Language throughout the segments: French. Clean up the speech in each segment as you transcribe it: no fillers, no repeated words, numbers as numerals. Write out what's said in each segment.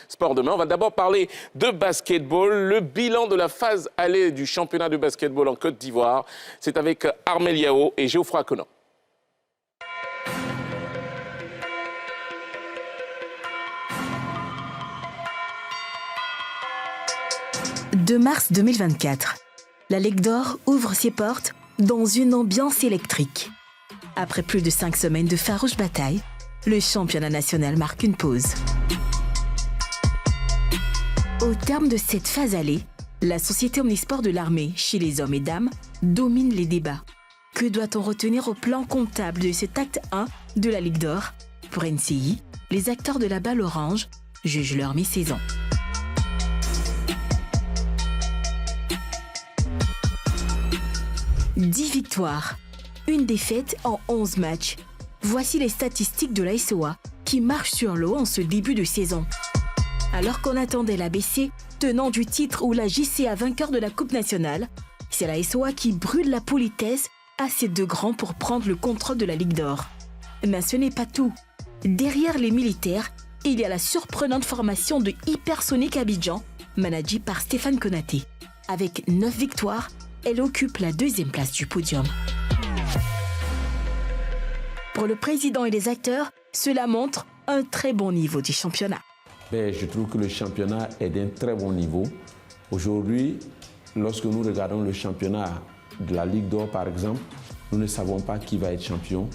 Sport demain. On va d'abord parler de basketball. Le bilan de la phase allée du championnat de basketball en Côte d'Ivoire, c'est avec Armel Yao et Geoffroy Conan. « 2 mars 2024, la Ligue d'Or ouvre ses portes dans une ambiance électrique. Après plus de 5 semaines de farouche bataille, le championnat national marque une pause. Au terme de cette phase allée, la société omnisport de l'armée, chez les hommes et dames, domine les débats. Que doit-on retenir au plan comptable de cet acte 1 de la Ligue d'Or? Pour NCI, les acteurs de la balle orange jugent leur mi-saison. « 10 victoires, une défaite en 11 matchs. Voici les statistiques de la SOA qui marche sur l'eau en ce début de saison. Alors qu'on attendait l'ABC, tenant du titre ou la JCA vainqueur de la Coupe nationale, c'est la SOA qui brûle la politesse assez de grands pour prendre le contrôle de la Ligue d'Or. Mais ce n'est pas tout. Derrière les militaires, il y a la surprenante formation de Hypersonic Abidjan, managée par Stéphane Konaté. Avec 9 victoires, elle occupe la 2e place du podium. Pour le président et les acteurs, cela montre un très bon niveau du championnat. Je trouve que le championnat est d'un très bon niveau. Aujourd'hui, lorsque nous regardons le championnat de la Ligue d'Or, par exemple, nous ne savons pas qui va être champion.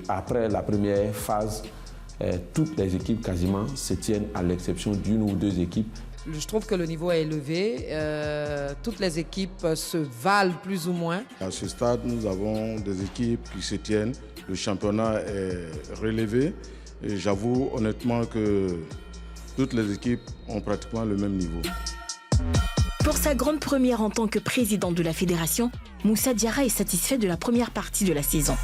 Après la première phase, toutes les équipes quasiment se tiennent à l'exception d'une ou deux équipes. Je trouve que le niveau est élevé. Toutes les équipes se valent plus ou moins. À ce stade, nous avons des équipes qui se tiennent. Le championnat est relevé. Et j'avoue honnêtement que toutes les équipes ont pratiquement le même niveau. Pour sa grande première en tant que président de la fédération, Moussa Diarra est satisfait de la première partie de la saison.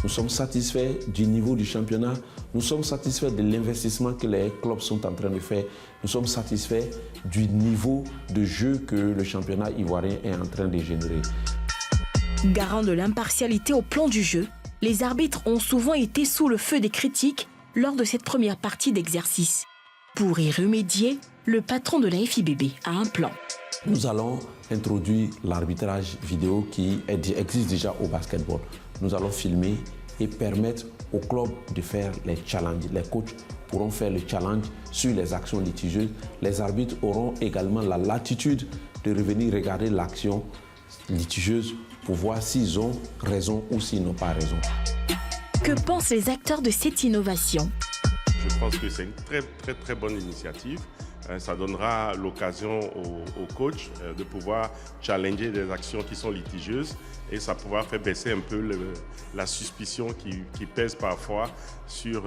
Nous sommes satisfaits du niveau du championnat. Nous sommes satisfaits de l'investissement que les clubs sont en train de faire. Nous sommes satisfaits du niveau de jeu que le championnat ivoirien est en train de générer. Garant de l'impartialité au plan du jeu, les arbitres ont souvent été sous le feu des critiques lors de cette première partie d'exercice. Pour y remédier, le patron de la FIBB a un plan. Nous allons introduire l'arbitrage vidéo qui existe déjà au basketball. Nous allons filmer et permettre aux clubs de faire les challenges. Les coachs pourront faire le challenge sur les actions litigieuses. Les arbitres auront également la latitude de revenir regarder l'action litigieuse pour voir s'ils ont raison ou s'ils n'ont pas raison. Que pensent les acteurs de cette innovation? Je pense que c'est une très bonne initiative. Ça donnera l'occasion aux coachs de pouvoir challenger des actions qui sont litigieuses et ça pourra faire baisser un peu la suspicion qui pèse parfois sur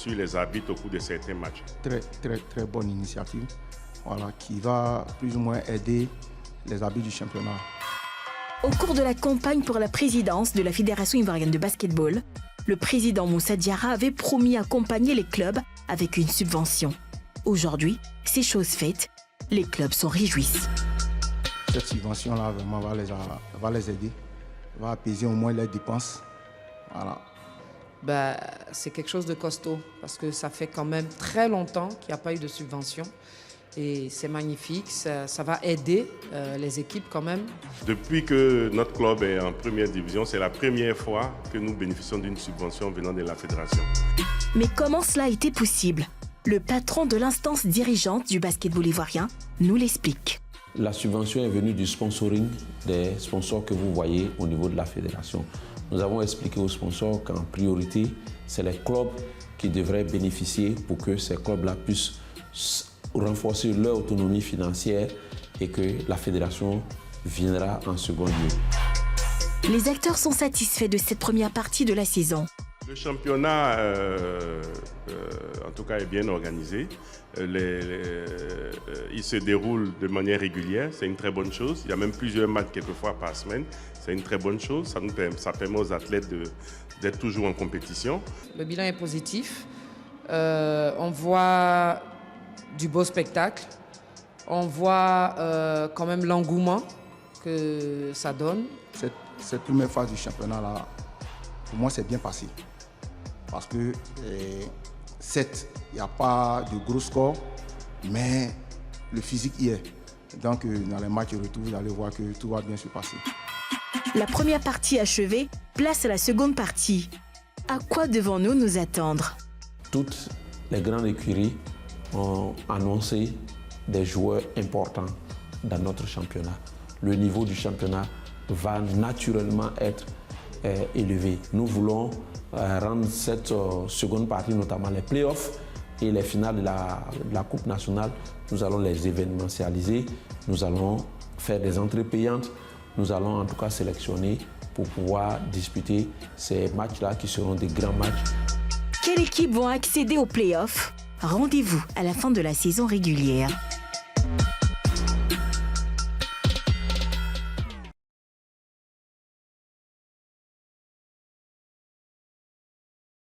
les arbitres au cours de certains matchs. Très bonne initiative, voilà, qui va plus ou moins aider les arbitres du championnat. Au cours de la campagne pour la présidence de la Fédération ivoirienne de basketball, le président Moussa Diarra avait promis accompagner les clubs avec une subvention. Aujourd'hui, c'est chose faite, les clubs s'en réjouissent. Cette subvention-là vraiment va les aider, va apaiser au moins les dépenses. Voilà. C'est quelque chose de costaud parce que ça fait quand même très longtemps qu'il n'y a pas eu de subvention. Et c'est magnifique, ça va aider les équipes quand même. Depuis que notre club est en première division, c'est la première fois que nous bénéficions d'une subvention venant de la fédération. Mais comment cela a été possible? Le patron de l'instance dirigeante du basketball ivoirien nous l'explique. La subvention est venue du sponsoring des sponsors que vous voyez au niveau de la fédération. Nous avons expliqué aux sponsors qu'en priorité, c'est les clubs qui devraient bénéficier pour que ces clubs-là puissent renforcer leur autonomie financière et que la fédération viendra en second lieu. Les acteurs sont satisfaits de cette première partie de la saison. Le championnat, en tout cas, est bien organisé. Il se déroule de manière régulière, c'est une très bonne chose. Il y a même plusieurs matchs quelquefois par semaine, c'est une très bonne chose. Ça permet aux athlètes d'être toujours en compétition. Le bilan est positif. On voit du beau spectacle. On voit quand même l'engouement que ça donne. Cette première phase du championnat-là, pour moi, c'est bien passé. Parce que Certes, il n'y a pas de gros score, mais le physique y est. Donc, dans les matchs retour, vous allez voir que tout va bien se passer. La première partie achevée, place à la seconde partie. À quoi devons-nous nous attendre? Toutes les grandes écuries ont annoncé des joueurs importants dans notre championnat. Le niveau du championnat va naturellement être élevé. Nous voulons rendre cette seconde partie, notamment les playoffs et les finales de la Coupe nationale, nous allons les événementialiser, nous allons faire des entrées payantes, nous allons en tout cas sélectionner pour pouvoir disputer ces matchs-là qui seront des grands matchs. Quelles équipes vont accéder aux playoffs? Rendez-vous à la fin de la saison régulière.